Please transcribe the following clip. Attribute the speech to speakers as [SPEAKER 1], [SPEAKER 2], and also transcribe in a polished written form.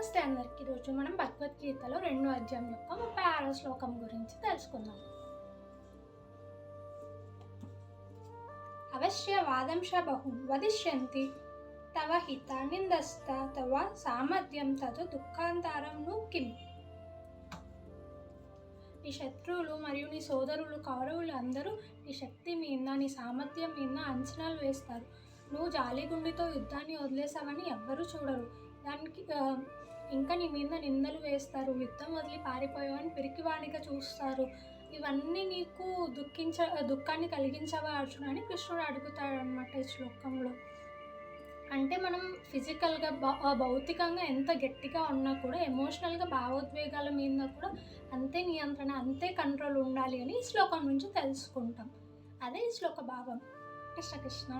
[SPEAKER 1] నమస్తే అందరికి. ఈరోజు మనం భగవద్గీతలో 2వ అధ్యాయం యొక్క 36వ శ్లోకం గురించి తెలుసుకుందాం. అవశ్య వాదంశ బహుం వదిష్యంతి తవ హిత నిందస్త తవ సామర్థ్యం తదు దుఃఖాంతరం ను కిం. నీ శత్రువులు మరియు నీ సోదరులు కౌరవులు అందరూ నీ శక్తి మీద, నీ సామర్థ్యం మీద అంచనాలు వేస్తారు. నువ్వు జాలిగుండితో యుద్ధాన్ని వదిలేసావని ఎవ్వరూ చూడరు. దానికి ఇంకా నీ మీద నిందలు వేస్తారు. యుద్ధం వదిలి పారిపోయావని పిరికివాడిగా చూస్తారు. ఇవన్నీ నీకు దుఃఖాన్ని కలిగించవా అర్జున అని కృష్ణుడు అడుగుతాడు అనమాట ఈ శ్లోకంలో. అంటే మనం ఫిజికల్గా భౌతికంగా ఎంత గట్టిగా ఉన్నా కూడా ఎమోషనల్గా భావోద్వేగాల మీద కూడా అంతే నియంత్రణ, అంతే కంట్రోల్ ఉండాలి అని ఈ శ్లోకం నుంచి తెలుసుకుంటాం. అదే ఈ శ్లోక భావం. కృష్ణ కృష్ణ.